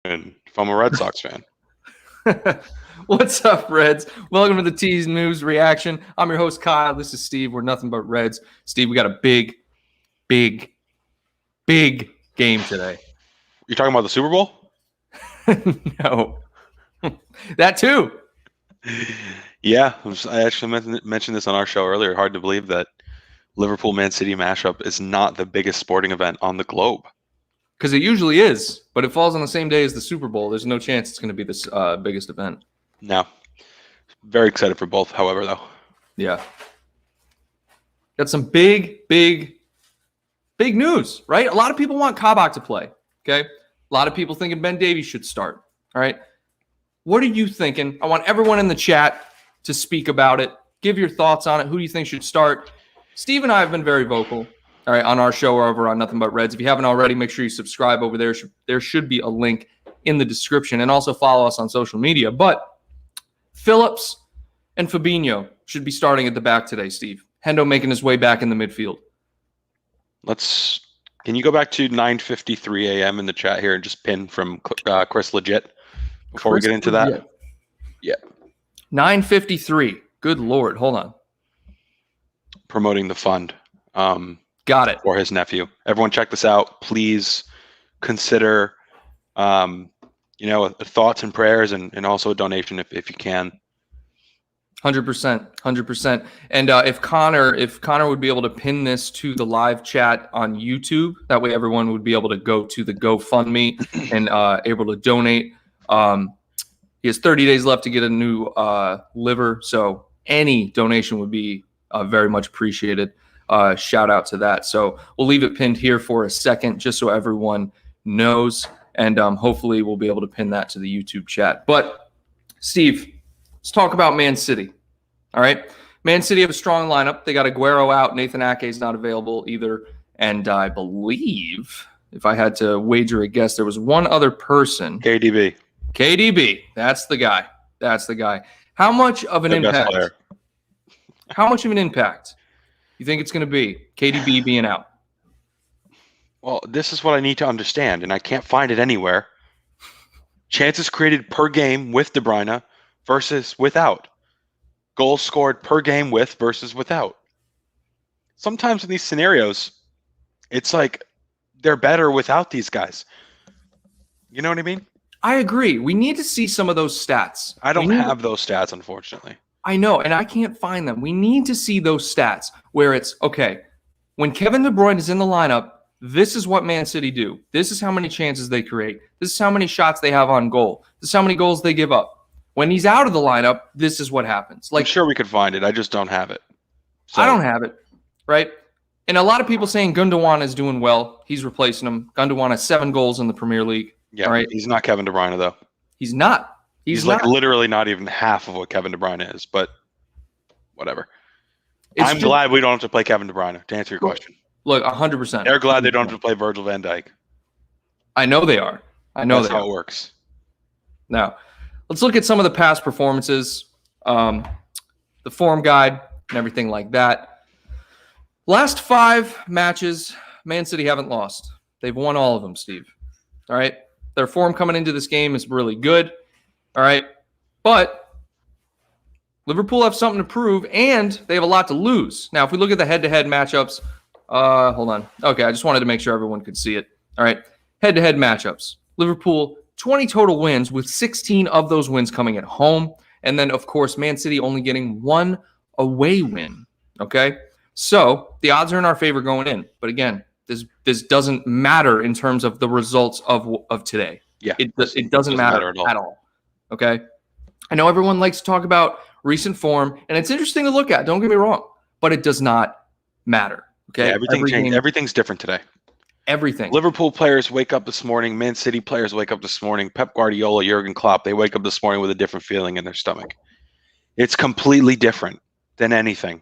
if I'm a Red Sox fan. What's up, Reds? Welcome to the T's News Reaction. I'm your host, Kyle. This is Steve. We're nothing but Reds. Steve, we got a big game today. You're talking about the Super Bowl? No. That too. Yeah, I actually mentioned this on our show earlier. Hard to believe that Liverpool-Man City mashup is not the biggest sporting event on the globe. Because it usually is, but it falls on the same day as the Super Bowl. There's no chance it's going to be this biggest event. No. Very excited for both, however, though. Yeah. Got some big news, right? A lot of people want Kabak to play, okay? A lot of people thinking Ben Davies should start, all right? What are you thinking? I want everyone in the chat to speak about it. Give your thoughts on it. Who do you think should start? Steve and I have been very vocal, all right, on our show or over on Nothing But Reds. If you haven't already, make sure you subscribe over there. There should be a link in the description, and also follow us on social media. But Phillips and Fabinho should be starting at the back today, Steve. Hendo making his way back in the midfield. Can you go back to 9:53 a.m. in the chat here and just pin from Chris Legit before we get into that? Yeah. 9:53. Good Lord. Hold on. Promoting the fund. Got it. For his nephew. Everyone check this out. Please consider, thoughts and prayers and also a donation if you can. 100%. And if Connor would be able to pin this to the live chat on YouTube, that way everyone would be able to go to the GoFundMe and able to donate. He has 30 days left to get a new liver, so any donation would be very much appreciated. Shout out to that. So we'll leave it pinned here for a second just so everyone knows, and hopefully we'll be able to pin that to the YouTube chat. But Steve, let's talk about Man City. All right. Man City have a strong lineup. They got Aguero out. Nathan Ake's not available either. And I believe, if I had to wager a guess, there was one other person. KDB. That's the guy. How much of an impact? How much of an impact you think it's going to be, KDB being out? Well, this is what I need to understand, and I can't find it anywhere. Chances created per game with De Bruyne versus without. Goals scored per game with versus without. Sometimes in these scenarios, it's like they're better without these guys. You know what I mean? I agree. We need to see some of those stats. I don't have those stats, unfortunately. I know, and I can't find them. We need to see those stats where it's, okay, when Kevin De Bruyne is in the lineup, this is what Man City do. This is how many chances they create. This is how many shots they have on goal. This is how many goals they give up. When he's out of the lineup, this is what happens. I'm sure we could find it. I just don't have it. So. I don't have it, right? And a lot of people saying Gundogan is doing well. He's replacing him. Gundogan has 7 goals in the Premier League. Yeah, all right? He's not Kevin De Bruyne, though. He's not. He's like literally not even half of what Kevin De Bruyne is, but whatever. I'm glad we don't have to play Kevin De Bruyne, to answer your question. Look, 100%. They're glad they don't have to play Virgil van Dijk. I know they are. That's how it works. Now, let's look at some of the past performances, the form guide, and everything like that. Last 5 matches, Man City haven't lost. They've won all of them, Steve. All right? Their form coming into this game is really good. All right? But Liverpool have something to prove, and they have a lot to lose. Now, if we look at the head-to-head matchups, hold on. Okay, I just wanted to make sure everyone could see it. All right? Head-to-head matchups. Liverpool, 20 total wins, with 16 of those wins coming at home. And then, of course, Man City only getting 1 away win. Okay? So the odds are in our favor going in. But again, this doesn't matter in terms of the results of today. Yeah, it doesn't matter at all. Okay? I know everyone likes to talk about recent form, and it's interesting to look at. Don't get me wrong. But it does not matter. Okay? Yeah, everything changed. Everything's different today. Everything. Liverpool players wake up this morning. Man City players wake up this morning. Pep Guardiola, Jurgen Klopp, they wake up this morning with a different feeling in their stomach. It's completely different than anything.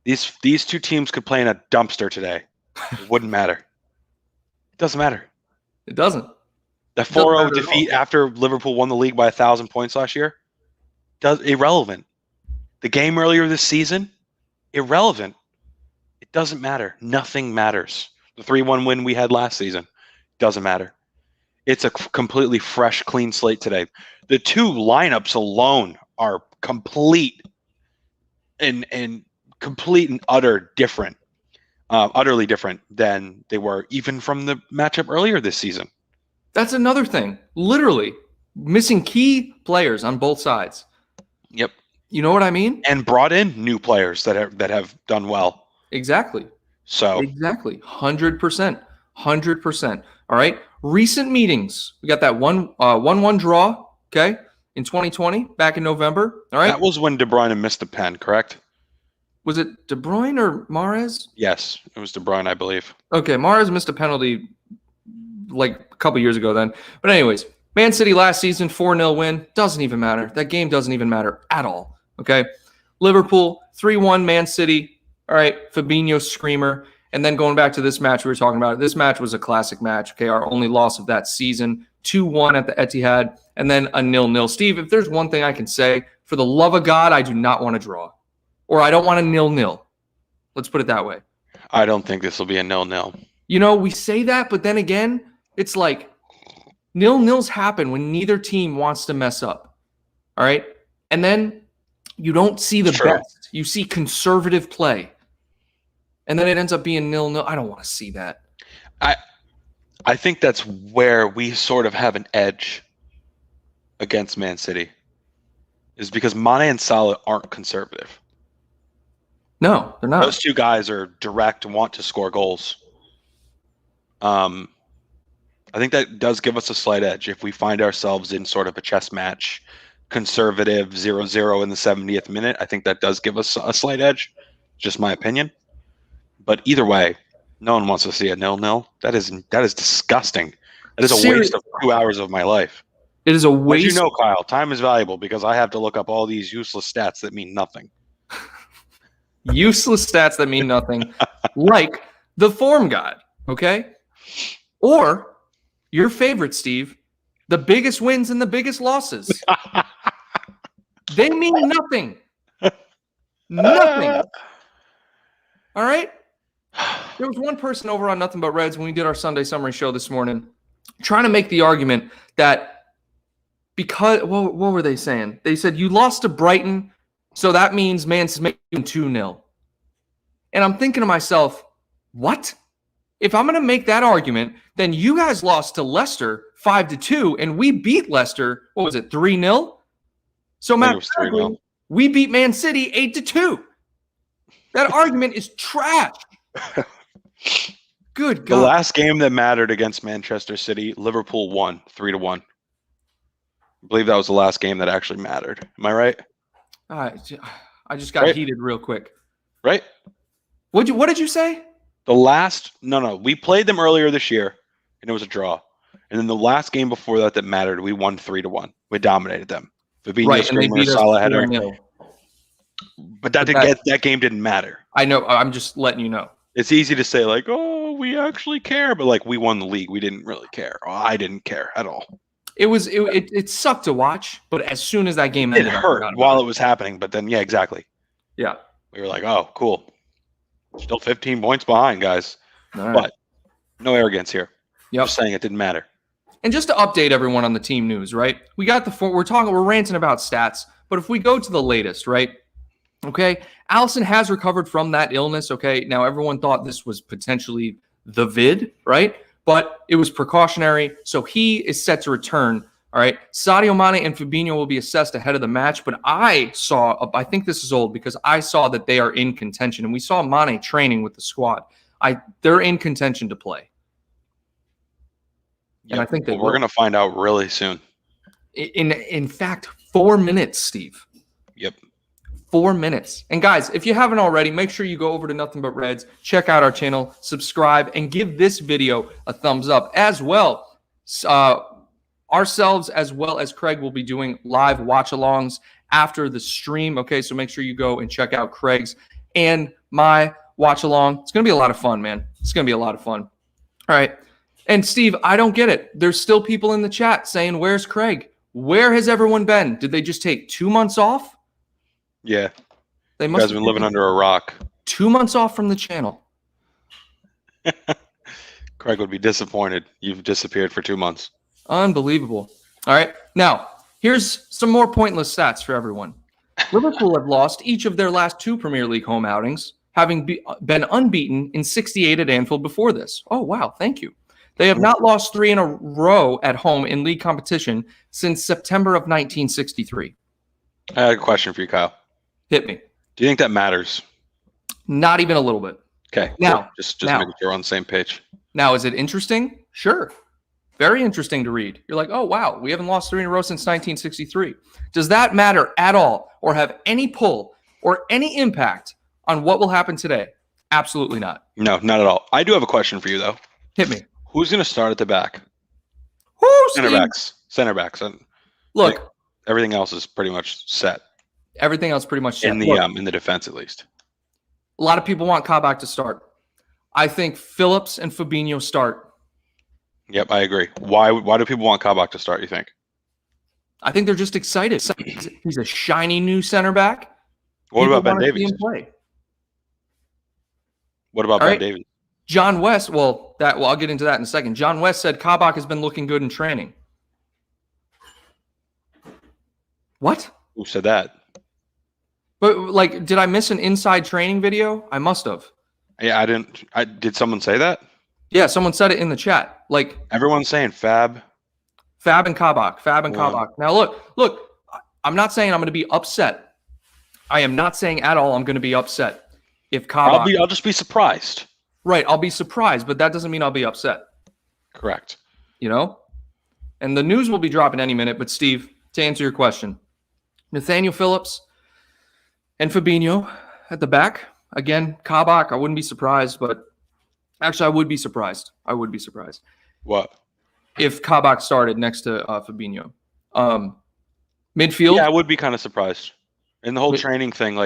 These two teams could play in a dumpster today. It wouldn't matter. It doesn't matter. It doesn't. The 4-0 defeat after Liverpool won the league by 1,000 points last year, irrelevant. The game earlier this season, irrelevant. It doesn't matter. Nothing matters. The 3-1 win we had last season doesn't matter. It's a completely fresh, clean slate today. The two lineups alone are complete and complete and utter different, utterly different than they were even from the matchup earlier this season. That's another thing. Literally missing key players on both sides. Yep. You know what I mean? And brought in new players that have done well. Exactly. So exactly. 100%. 100%. All right. Recent meetings. We got that 1-1 draw, okay, in 2020, back in November. All right. That was when De Bruyne missed the pen, correct? Was it De Bruyne or Mahrez? Yes, it was De Bruyne, I believe. Okay, Mahrez missed a penalty like a couple years ago then. But anyways, Man City last season, 4-0 win. Doesn't even matter. That game doesn't even matter at all. Okay. Liverpool, 3-1 Man City. All right, Fabinho screamer. And then going back to this match we were talking about, this match was a classic match. Okay, our only loss of that season, 2-1 at the Etihad, and then a 0-0. Steve, if there's one thing I can say, for the love of God, I do not want to draw. Or I don't want a 0-0. Let's put it that way. I don't think this will be a 0-0. You know, we say that, but then again, it's like 0-0s happen when neither team wants to mess up. All right? And then you don't see the best. You see conservative play. And then it ends up being 0-0. I don't want to see that. I think that's where we sort of have an edge against Man City, is because Mane and Salah aren't conservative. No, they're not. Those two guys are direct and want to score goals. I think that does give us a slight edge if we find ourselves in sort of a chess match, conservative 0-0 in the 70th minute. I think that does give us a slight edge. Just my opinion. But either way, no one wants to see a 0-0. That is disgusting. That is a waste of 2 hours of my life. It is a waste. But you know, Kyle, time is valuable because I have to look up all these useless stats that mean nothing. Useless stats that mean nothing, like the form god, okay? Or your favorite, Steve, the biggest wins and the biggest losses. They mean nothing. Nothing. All right? There was one person over on Nothing But Reds when we did our Sunday summary show this morning trying to make the argument that because, what were they saying? They said, you lost to Brighton, so that means Man's making 2-0. And I'm thinking to myself, what? If I'm going to make that argument, then you guys lost to Leicester 5-2, and we beat Leicester, what was it, 3-0? So mathematically, we beat Man City 8-2. That argument is trash. Good God. The last game that mattered against Manchester City, Liverpool won 3-1. I believe that was the last game that actually mattered. Am I right? I just got heated real quick. Right? What did you say? No. We played them earlier this year, and it was a draw. And then the last game before that mattered, we won 3-1. We dominated them. Fabinho screamer, Salah header. But that game didn't matter. I know. I'm just letting you know. It's easy to say, like, oh, we actually care. But, like, we won the league. We didn't really care. I didn't care at all. It sucked to watch, but as soon as that game ended, it hurt while it was happening. But then, yeah, exactly. Yeah. We were like, oh, cool. Still 15 points behind, guys. All right. But no arrogance here. Yep. Just saying it didn't matter. And just to update everyone on the team news, right? We're ranting about stats, but if we go to the latest, right? Okay, Allison has recovered from that illness. Okay, now everyone thought this was potentially the vid, right? But it was precautionary, so he is set to return. All right, Sadio Mane and Fabinho will be assessed ahead of the match, but I think this is old because I saw that they are in contention, and we saw Mane training with the squad. They're in contention to play. And I think we're going to find out really soon. In fact, 4 minutes, Steve. Yep. 4 minutes. And guys, if you haven't already, make sure you go over to Nothing But Reds, check out our channel, subscribe, and give this video a thumbs up as well. Ourselves as well as Craig will be doing live watch-alongs after the stream. Okay, so make sure you go and check out Craig's and my watch-along. It's going to be a lot of fun, man. It's going to be a lot of fun. All right. And Steve, I don't get it. There's still people in the chat saying, where's Craig? Where has everyone been? Did they just take 2 months off? Yeah. They must have been living under a rock. 2 months off from the channel. Craig would be disappointed. You've disappeared for 2 months. Unbelievable. All right. Now, here's some more pointless stats for everyone. Liverpool have lost each of their last 2 Premier League home outings, having been unbeaten in 68 at Anfield before this. Oh, wow. Thank you. They have not lost 3 in a row at home in league competition since September of 1963. I had a question for you, Kyle. Hit me. Do you think that matters? Not even a little bit. Okay. Now, cool. Just making sure we're on the same page. Now, is it interesting? Sure. Very interesting to read. You're like, oh, wow, we haven't lost 3 in a row since 1963. Does that matter at all or have any pull or any impact on what will happen today? Absolutely not. No, not at all. I do have a question for you, though. Hit me. Who's going to start at the back? Center backs. Look, everything else is pretty much set. Everything else pretty much set. In the defense, at least. A lot of people want Kabak to start. I think Phillips and Fabinho start. Yep, I agree. Why do people want Kabak to start, you think? I think they're just excited. He's a shiny new center back. What about Ben Davies? What about Ben Davies? John West, I'll get into that in a second. John West said Kabak has been looking good in training. What? Who said that? But did I miss an inside training video? I must have. Yeah, I didn't. Did someone say that? Yeah, someone said it in the chat. Everyone's saying Fab and Kabak. Now look. I'm not saying I'm going to be upset. I am not saying at all I'm going to be upset if Kabak. I'll just be surprised. Right, I'll be surprised, but that doesn't mean I'll be upset. Correct. And the news will be dropping any minute. But Steve, to answer your question, Nathaniel Phillips and Fabinho at the back. Again, Kabak, I wouldn't be surprised, but actually I would be surprised. What? If Kabak started next to Fabinho. Midfield? Yeah, I would be kind of surprised. And the whole training thing,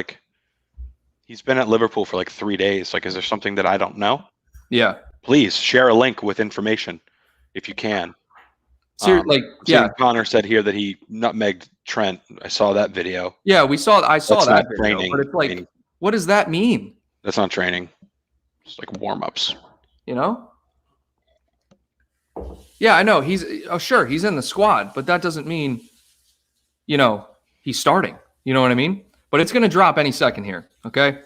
he's been at Liverpool for 3 days. Is there something that I don't know? Yeah. Please share a link with information if you can. Connor said here that he nutmegged Trent. I saw that video. Yeah, I saw that video. Training. But it's what does that mean? That's not training. It's warm-ups. Yeah, I know. He's in the squad, but that doesn't mean, he's starting. You know what I mean? But it's going to drop any second here, okay?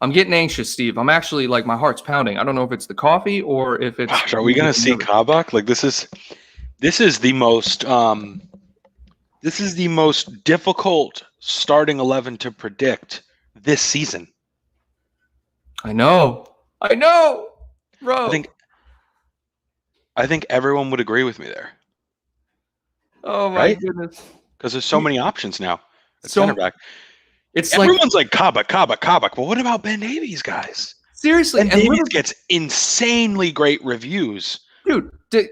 I'm getting anxious, Steve. I'm actually, my heart's pounding. I don't know if it's the coffee or if it's... Gosh, are we going to see Kabak? This is the most difficult starting 11 to predict this season. I know, bro. I think everyone would agree with me there. Oh my goodness! Because there's so many options now at center back. Everyone's Kabak. But what about Ben Davies, guys? Seriously, Ben Davies gets insanely great reviews. Dude,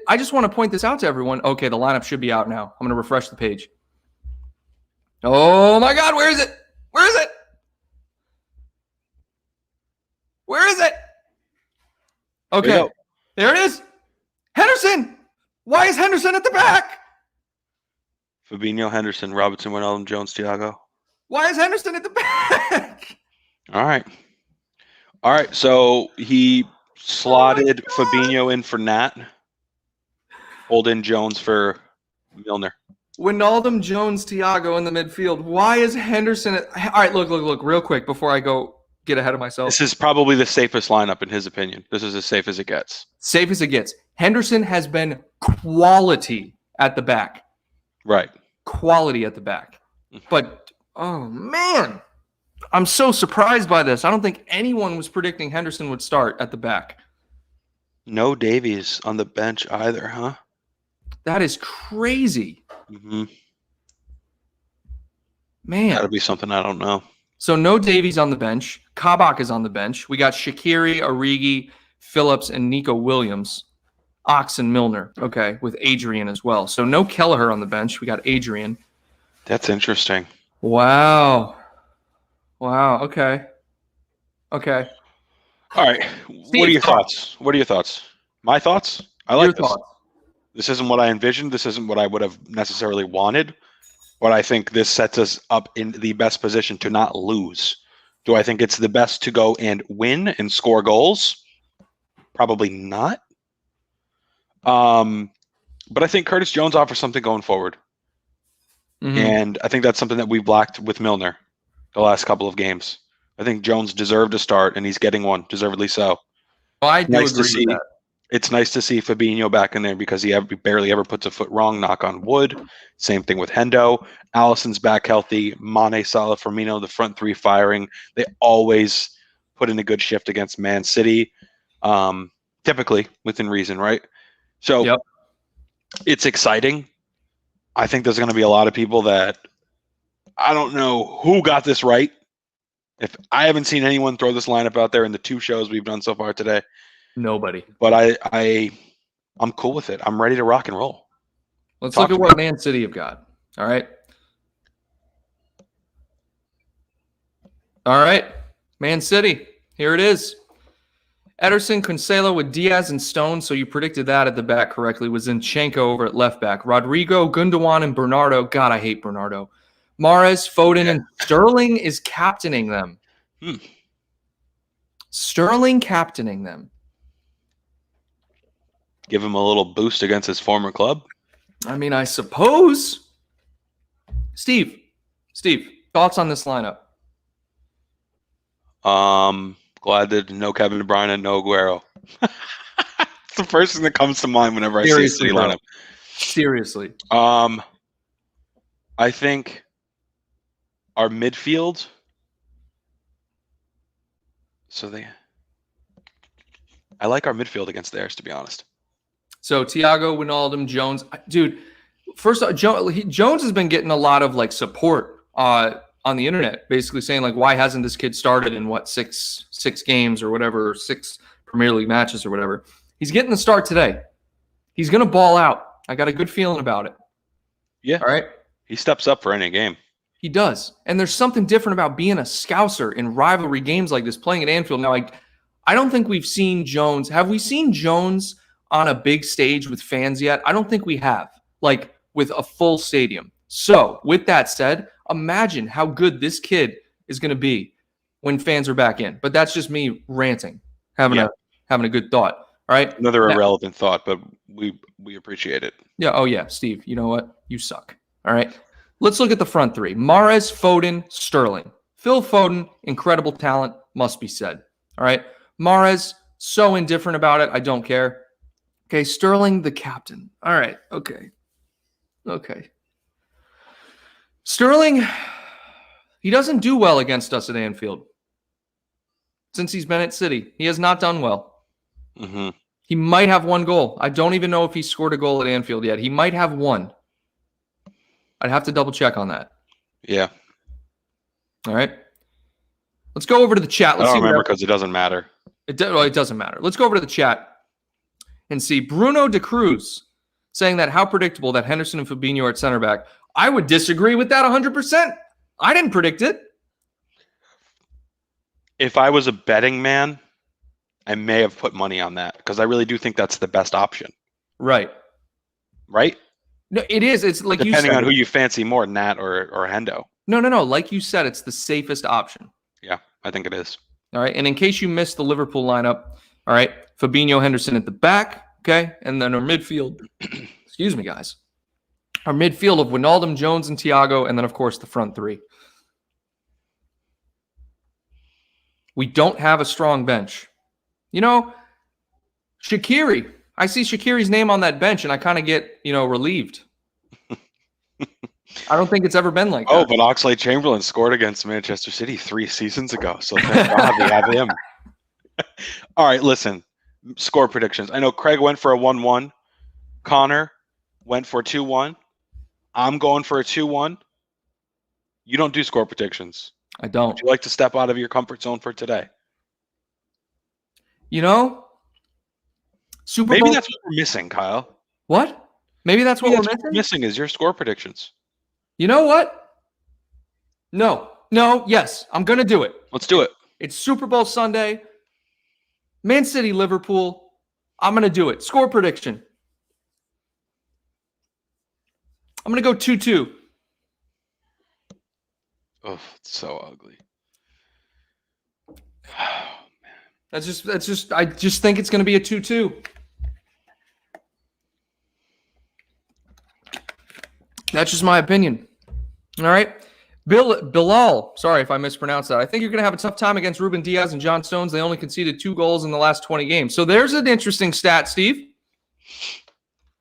I just want to point this out to everyone. Okay, the lineup should be out now. I'm going to refresh the page. Oh my God, where is it? Okay, there it is. Henderson. Why is Henderson at the back? Fabinho, Henderson, Robertson, Wijnaldum, Jones, Thiago. Why is Henderson at the back? All right. So he slotted Fabinho in for Nat. Hold in Jones for Milner. Wijnaldum, Jones, Thiago in the midfield. Why is Henderson all right, look, real quick before I go get ahead of myself. This is probably the safest lineup in his opinion. This is as safe as it gets. Safe as it gets. Henderson has been quality at the back. Right. Quality at the back. But, oh, man. I'm so surprised by this. I don't think anyone was predicting Henderson would start at the back. No Davies on the bench either, huh? That is crazy. Mm-hmm. Man. That'll be something I don't know. So no Davies on the bench. Kabak is on the bench. We got Shaqiri, Origi, Phillips, and Nico Williams. Ox and Milner, okay, with Adrian as well. So no Kelleher on the bench. We got Adrian. That's interesting. Wow. Okay. All right. What are your thoughts? My thoughts? I like this. Thoughts. This isn't what I envisioned. This isn't what I would have necessarily wanted. But I think this sets us up in the best position to not lose. Do I think it's the best to go and win and score goals? Probably not. But I think Curtis Jones offers something going forward. Mhm. And I think that's something that we've lacked with Milner the last couple of games. I think Jones deserved a start, and he's getting one, deservedly so. Oh, I do Nice to agree with see. that. It's nice to see Fabinho back in there because he barely ever puts a foot wrong, knock on wood. Same thing with Hendo. Allison's back healthy. Mane, Salah, Firmino, the front three firing. They always put in a good shift against Man City, typically within reason, right? So Yep. it's exciting. I think there's going to be a lot of people that I don't know who got this right. If I haven't seen anyone throw this lineup out there in the 2 shows we've done so far today, Nobody. but I'm cool with it. I'm ready to rock and roll. Let's Talk look at to what Man City have got. All right. All right. Man City. Here it is. Ederson, Cancelo with Diaz and Stone. So you predicted that at the back correctly. Was Zinchenko over at left back. Rodrigo, Gundogan, and Bernardo. God, I hate Bernardo. Mahrez, Foden, and Sterling is captaining them. Sterling captaining them. Give him a little boost against his former club. I mean, I suppose. Steve, thoughts on this lineup? Glad that no Kevin De Bruyne and no Aguero. It's the first thing that comes to mind whenever I see a City lineup. Seriously. I think our midfield. I like our midfield against theirs, to be honest. So Thiago, Wijnaldum, Jones, dude. First, Jones has been getting a lot of like support on the internet, basically saying like, why hasn't this kid started in what six games or whatever, 6 Premier League matches or whatever? He's getting the start today. He's gonna ball out. I got a good feeling about it. Yeah. All right. He steps up for any game. He does, and there's something different about being a Scouser in rivalry games like this, playing at Anfield. Now, I don't think we've seen Jones. Have we seen Jones on a big stage with fans yet? I don't think we have, like with a full stadium. So with that said, imagine how good this kid is going to be when fans are back in. But that's just me ranting, having a good thought. All right. Another irrelevant thought, but we appreciate it. Yeah. Oh yeah, Steve. You know what? You suck. All right. Let's look at the front three. Mahrez, Foden, Sterling. Phil Foden, incredible talent, must be said. All right. Mahrez, so indifferent about it. I don't care. Okay. Sterling, the captain. All right. Okay. Sterling, he doesn't do well against us at Anfield. Since he's been at City, he has not done well. Mm-hmm. He might have 1 goal. I don't even know if he scored a goal at Anfield yet. He might have 1. I'd have to double check on that. Yeah. All right. Let's go over to the chat. Let's I don't remember because it doesn't matter. It doesn't matter. Let's go over to the chat and see. Bruno de Cruz saying that how predictable that Henderson and Fabinho are at center back. I would disagree with that 100%. I didn't predict it. If I was a betting man, I may have put money on that because I really do think that's the best option. Right? No, it is. It's like depending you said, on who you fancy more, Nat or Hendo. No. Like you said, it's the safest option. Yeah, I think it is. All right. And in case you missed the Liverpool lineup, all right, Fabinho, Henderson at the back. Okay. And then our midfield, excuse me, guys. Our midfield of Wijnaldum, Jones, and Thiago. And then, of course, the front three. We don't have a strong bench. You know, Shaqiri. I see Shaqiri's name on that bench, and I kind of get, relieved. I don't think it's ever been like that. Oh, but Oxlade-Chamberlain scored against Manchester City 3 seasons ago, so thank God we have him. All right, listen. Score predictions. I know Craig went for a 1-1. Connor went for 2-1. I'm going for a 2-1. You don't do score predictions. I don't. Would you like to step out of your comfort zone for today? Super Maybe Bowl. that's what we're missing, Kyle. What? Maybe that's what we're missing? What we're missing is your score predictions. You know what? No, yes. I'm going to do it. Let's do it. It's Super Bowl Sunday. Man City, Liverpool. I'm going to do it. Score prediction. I'm going to go 2-2. Oh, it's so ugly. That's just I just think it's going to be a 2-2. That's just my opinion. All right. Bilal, sorry if I mispronounced that. I think you're going to have a tough time against Ruben Diaz and John Stones. They only conceded 2 goals in the last 20 games. So there's an interesting stat, Steve.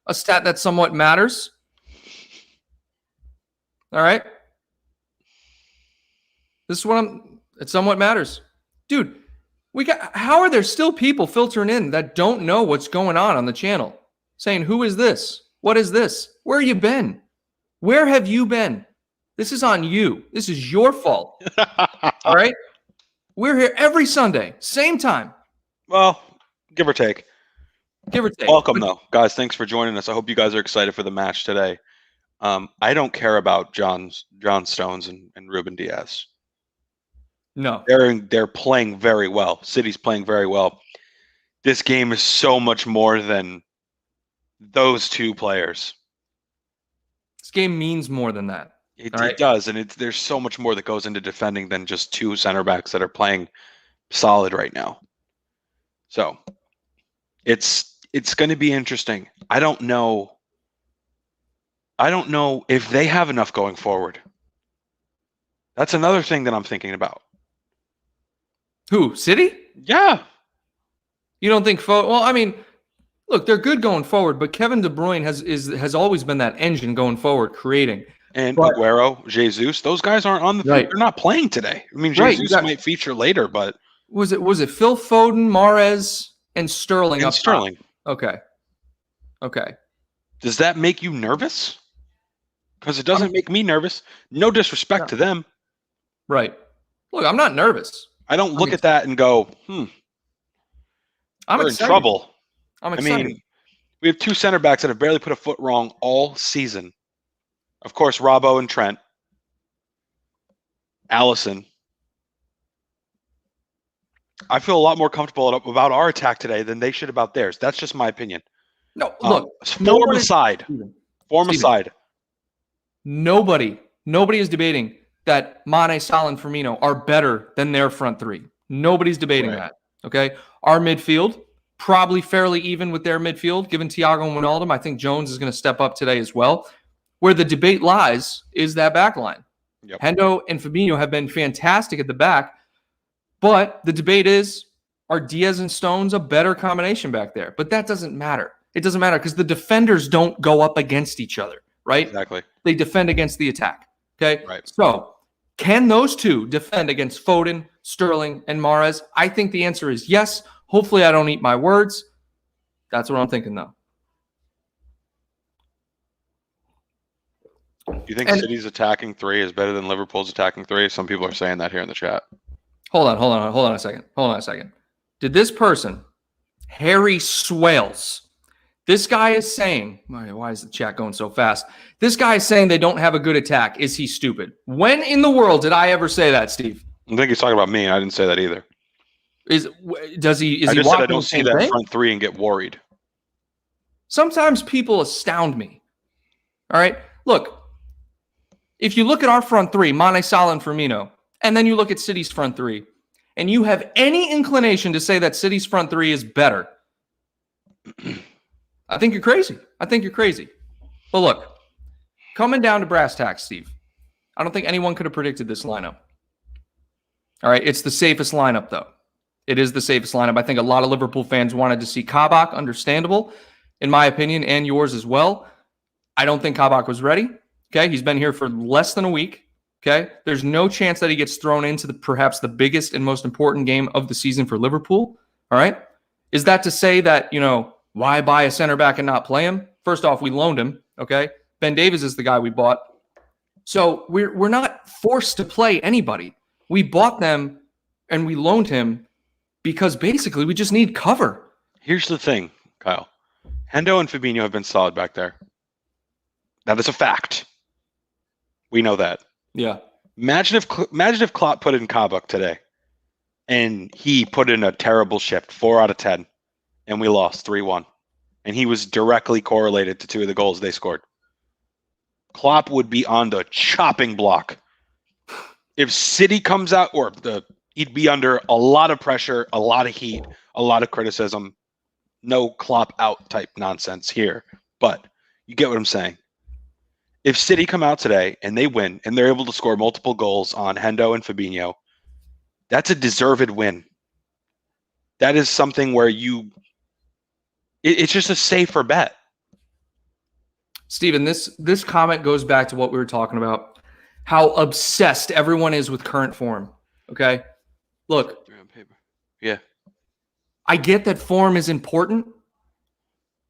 A stat that somewhat matters. All right. This is what it somewhat matters. Dude, how are there still people filtering in that don't know what's going on the channel? Saying, who is this? What is this? Where have you been? Where have you been? This is on you. This is your fault. All right? We're here every Sunday, same time. Well, give or take. Give or take. Welcome, though. Guys, thanks for joining us. I hope you guys are excited for the match today. I don't care about John Stones and Ruben Diaz. No. They're playing very well. City's playing very well. This game is so much more than those two players. This game means more than that. It does, and there's so much more that goes into defending than just two center backs that are playing solid right now. So it's going to be interesting. I don't know if they have enough going forward. That's another thing that I'm thinking about. Who? City? Yeah. You don't think well, I mean, look, they're good going forward, but Kevin De Bruyne has always been that engine going forward, creating. And Aguero, Jesus, those guys aren't on the field. They're not playing today. I mean, Jesus might feature later, but was it Phil Foden, Mahrez, and Sterling? And Sterling. Okay. Does that make you nervous? Because it doesn't make me nervous. No disrespect to them. Right. Look, I'm not nervous. I don't look at that and go, we're in trouble. I'm excited. I mean, we have two center backs that have barely put a foot wrong all season. Of course, Robbo and Trent. Allison. I feel a lot more comfortable about our attack today than they should about theirs. That's just my opinion. No, look. Form aside. Nobody is debating that Mane, Salah, and Firmino are better than their front three. Nobody's debating that. Okay? Our midfield, probably fairly even with their midfield, given Thiago and Wijnaldum. I think Jones is going to step up today as well. Where the debate lies is that back line. Yep. Hendo and Fabinho have been fantastic at the back, but the debate is, are Diaz and Stones a better combination back there? But that doesn't matter. It doesn't matter because the defenders don't go up against each other, right? Exactly. They defend against the attack, okay? Right. So can those two defend against Foden, Sterling, and Mahrez? I think the answer is yes. Hopefully I don't eat my words. That's what I'm thinking, though. Do you think City's attacking three is better than Liverpool's attacking three? Some people are saying that here in the chat. Hold on a second. Did this person, Harry Swales, this guy is saying, why is the chat going so fast? This guy is saying they don't have a good attack. Is he stupid? When in the world did I ever say that, Steve? I think he's talking about me. I didn't say that either. I just said I don't see that front three and get worried. Sometimes people astound me. All right? Look, if you look at our front three, Mane, Salah, and Firmino, and then you look at City's front three, and you have any inclination to say that City's front three is better, I think you're crazy. But look, coming down to brass tacks, Steve, I don't think anyone could have predicted this lineup. All right, it's the safest lineup, though. It is the safest lineup. I think a lot of Liverpool fans wanted to see Kabak, understandable, in my opinion, and yours as well. I don't think Kabak was ready. Okay, he's been here for less than a week. Okay, there's no chance that he gets thrown into perhaps the biggest and most important game of the season for Liverpool. All right, is that to say that, why buy a center back and not play him? First off, we loaned him. Okay, Ben Davies is the guy we bought, so we're not forced to play anybody. We bought them and we loaned him because basically we just need cover. Here's the thing, Kyle. Hendo and Fabinho have been solid back there. That is a fact. We know that. Yeah. Imagine if Klopp put in Kabak today and he put in a terrible shift, 4 out of 10, and we lost 3-1. And he was directly correlated to 2 of the goals they scored. Klopp would be on the chopping block. If City comes out, he'd be under a lot of pressure, a lot of heat, a lot of criticism. No Klopp out type nonsense here. But you get what I'm saying. If City come out today and they win and they're able to score multiple goals on Hendo and Fabinho, that's a deserved win. That is something where it's just a safer bet. Steven, this comment goes back to what we were talking about, how obsessed everyone is with current form. Okay? Look. Yeah. I get that form is important,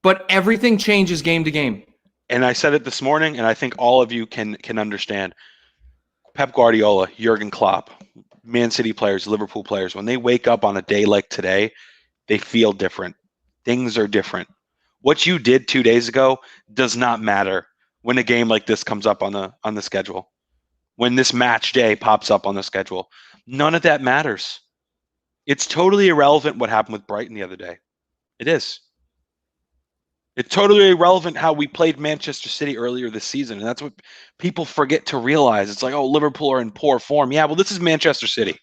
but everything changes game to game. And I said it this morning, and I think all of you can understand. Pep Guardiola, Jurgen Klopp, Man City players, Liverpool players, when they wake up on a day like today, they feel different. Things are different. What you did 2 days ago does not matter when a game like this comes up on the schedule. When this match day pops up on the schedule, none of that matters. It's totally irrelevant what happened with Brighton the other day. It is. It's totally irrelevant how we played Manchester City earlier this season, and that's what people forget to realize. It's like, oh, Liverpool are in poor form. Yeah, well, this is Manchester City.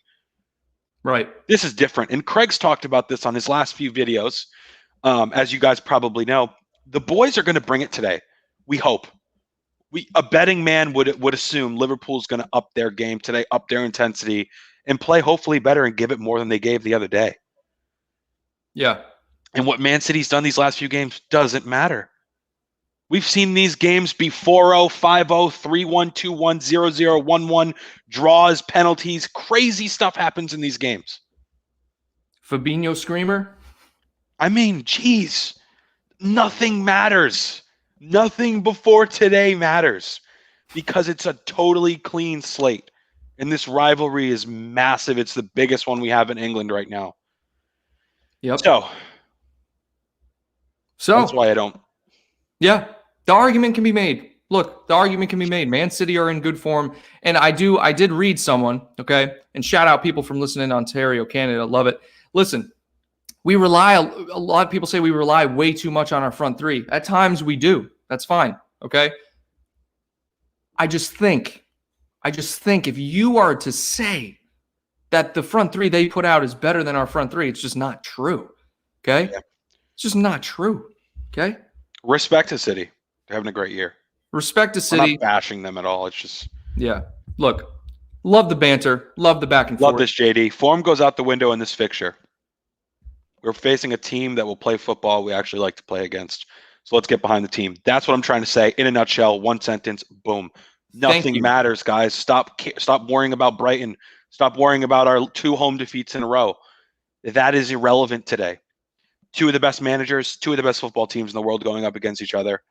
Right. This is different. And Craig's talked about this on his last few videos. As you guys probably know, the boys are going to bring it today. We hope. A betting man would assume Liverpool's going to up their game today, up their intensity, and play hopefully better and give it more than they gave the other day. Yeah. And what Man City's done these last few games doesn't matter. We've seen these games be 4-0, 5-0, 3-1, 2-1, 0-0, 1-1, draws, penalties. Crazy stuff happens in these games. Fabinho screamer? I mean, geez, nothing matters. Nothing before today matters because it's a totally clean slate. And this rivalry is massive. It's the biggest one we have in England right now. Yep. So that's why I don't. Yeah, the argument can be made. Look, the argument can be made. Man City are in good form. And I did read someone, okay, and shout out people from listening in Ontario, Canada. Love it. Listen, a lot of people say we rely way too much on our front three. At times we do. That's fine, okay? I just think if you are to say that the front three they put out is better than our front three, it's just not true, okay? Yeah. It's just not true, okay? Respect to City. They're having a great year. Respect to City. I'm not bashing them at all. It's just... Yeah. Look, love the banter. Love the back and forth. Love this, JD. Form goes out the window in this fixture. We're facing a team that will play football we actually like to play against. So let's get behind the team. That's what I'm trying to say. In a nutshell, one sentence, boom. Nothing matters, guys. Stop worrying about Brighton. Stop worrying about our 2 home defeats in a row. That is irrelevant today. 2 of the best managers, 2 of the best football teams in the world going up against each other.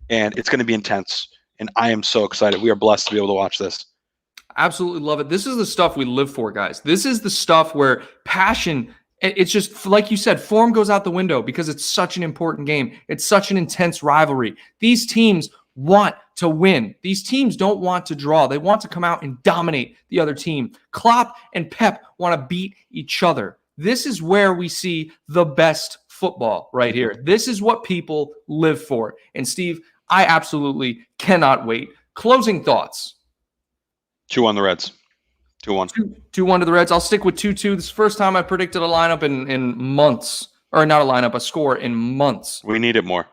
And it's going to be intense. And I am so excited. We are blessed to be able to watch this. Absolutely love it. This is the stuff we live for, guys. This is the stuff where passion, it's just, like you said, form goes out the window because it's such an important game. It's such an intense rivalry. These teams want to win. These teams don't want to draw. They want to come out and dominate the other team. Klopp and Pep want to beat each other. This is where we see the best football right here. This is what people live for. And Steve, I absolutely cannot wait. Closing thoughts. 2-1 the Reds. 2-1. 2-1 to the Reds. I'll stick with 2-2. This is the first time I predicted a lineup in months. Or not a lineup, a score in months. We need it more.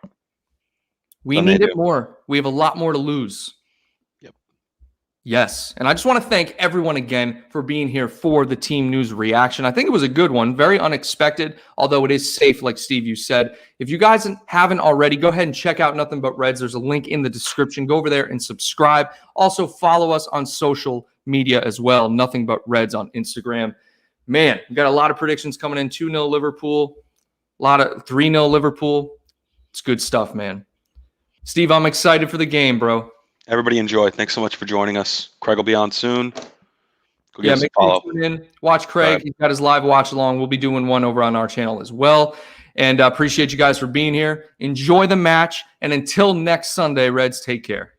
We need it more. We have a lot more to lose. Yep. Yes. And I just want to thank everyone again for being here for the team news reaction. I think it was a good one. Very unexpected, although it is safe, like Steve, you said. If you guys haven't already, go ahead and check out Nothing But Reds. There's a link in the description. Go over there and subscribe. Also, follow us on social media as well. Nothing But Reds on Instagram. Man, we got a lot of predictions coming in. 2-0 Liverpool. A lot of 3-0 Liverpool. It's good stuff, man. Steve, I'm excited for the game, bro. Everybody enjoy. Thanks so much for joining us. Craig will be on soon. Go make sure you tune in. Watch Craig. He's got his live watch along. We'll be doing one over on our channel as well. And appreciate you guys for being here. Enjoy the match. And until next Sunday, Reds, take care.